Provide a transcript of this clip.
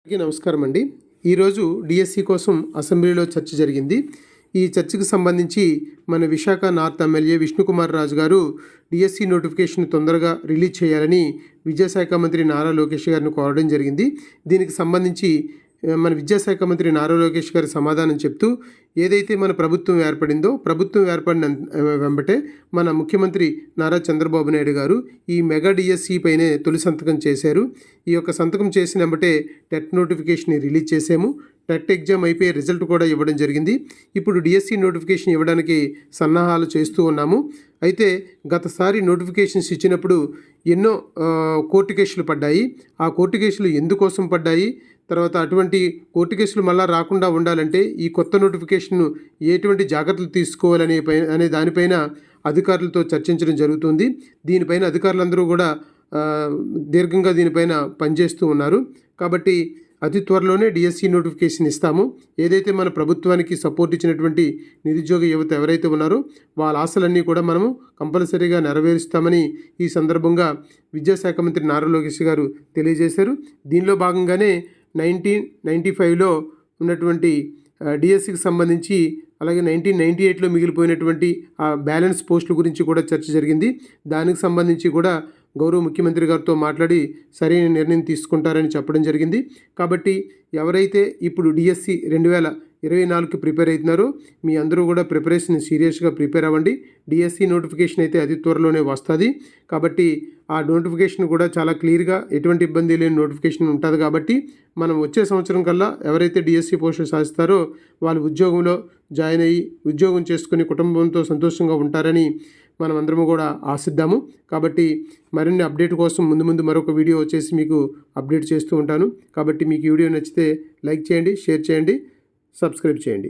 అందరికీ నమస్కారం అండి. ఈరోజు డిఎస్సి కోసం అసెంబ్లీలో చర్చ జరిగింది. ఈ చర్చకు సంబంధించి మన విశాఖ నార్త్ ఎమ్మెల్యే విష్ణుకుమార్ రాజు గారు డిఎస్సి నోటిఫికేషన్ తొందరగా రిలీజ్ చేయాలని విద్యాశాఖ మంత్రి నారా లోకేష్ గారిని కోరడం జరిగింది. దీనికి సంబంధించి మన విద్యాశాఖ మంత్రి నారా లోకేష్ గారి సమాధానం చెప్తూ ఏదైతే మన ప్రభుత్వం ఏర్పడిందో ప్రభుత్వం ఏర్పడిన వెంబటే మన ముఖ్యమంత్రి నారా చంద్రబాబు నాయుడు గారు ఈ మెగా డిఎస్సి పైనే తొలి సంతకం చేశారు. ఈ యొక్క సంతకం చేసిన వెంబటే టెట్ నోటిఫికేషన్ రిలీజ్ చేసాము. టెట్ ఎగ్జామ్ అయిపోయి రిజల్ట్ కూడా ఇవ్వడం జరిగింది. ఇప్పుడు డిఎస్సి నోటిఫికేషన్ ఇవ్వడానికి సన్నాహాలు చేస్తూ ఉన్నాము. అయితే గతసారి నోటిఫికేషన్స్ ఇచ్చినప్పుడు ఎన్నో కోర్టు కేసులు పడ్డాయి. ఆ కోర్టు కేసులు ఎందుకోసం పడ్డాయి, తర్వాత అటువంటి కోర్టు కేసులు మళ్ళీ రాకుండా ఉండాలంటే ఈ కొత్త నోటిఫికేషన్ను ఎటువంటి జాగ్రత్తలు తీసుకోవాలనే దానిపైన అధికారులతో చర్చించడం జరుగుతుంది. దీనిపైన అధికారులందరూ కూడా దీర్ఘంగా దీనిపైన పనిచేస్తూ ఉన్నారు. కాబట్టి అతి త్వరలోనే డిఎస్సి నోటిఫికేషన్ ఇస్తాము. ఏదైతే మన ప్రభుత్వానికి సపోర్ట్ ఇచ్చినటువంటి నిరుద్యోగ యువత ఎవరైతే ఉన్నారో వాళ్ళ ఆశలన్నీ కూడా మనము కంపల్సరీగా నెరవేరుస్తామని ఈ సందర్భంగా విద్యాశాఖ మంత్రి నారా లోకేష్ గారు తెలియజేశారు. దీనిలో భాగంగానే 1995లో ఉన్నటువంటి డిఎస్సికి సంబంధించి అలాగే 1998లో మిగిలిపోయినటువంటి ఆ బ్యాలెన్స్ పోస్టుల గురించి కూడా చర్చ జరిగింది. దానికి సంబంధించి కూడా గౌరవ ముఖ్యమంత్రి గారితో మాట్లాడి సరైన నిర్ణయం తీసుకుంటారని చెప్పడం జరిగింది. కాబట్టి ఎవరైతే ఇప్పుడు డిఎస్సి 2024కి ప్రిపేర్ అవుతున్నారో మీ అందరూ కూడా ప్రిపరేషన్ సీరియస్గా ప్రిపేర్ అవ్వండి. డిఎస్సి నోటిఫికేషన్ అయితే అతి త్వరలోనే వస్తుంది. కాబట్టి ఆ నోటిఫికేషన్ కూడా చాలా క్లియర్గా ఎటువంటి ఇబ్బంది లేని నోటిఫికేషన్ ఉంటుంది. కాబట్టి మనం వచ్చే సంవత్సరం కల్లా ఎవరైతే డిఎస్సి పోస్టులు సాధిస్తారో వాళ్ళు ఉద్యోగంలో జాయిన్ అయ్యి ఉద్యోగం చేసుకుని కుటుంబంతో సంతోషంగా ఉంటారని మనం అందరము కూడా ఆశిద్దాము. కాబట్టి మరిన్ని అప్డేట్ కోసం ముందు మరొక వీడియో వచ్చేసి మీకు అప్డేట్ చేస్తూ ఉంటాను. కాబట్టి మీకు ఈ వీడియో నచ్చితే లైక్ చేయండి, షేర్ చేయండి, సబ్స్క్రైబ్ చేయండి.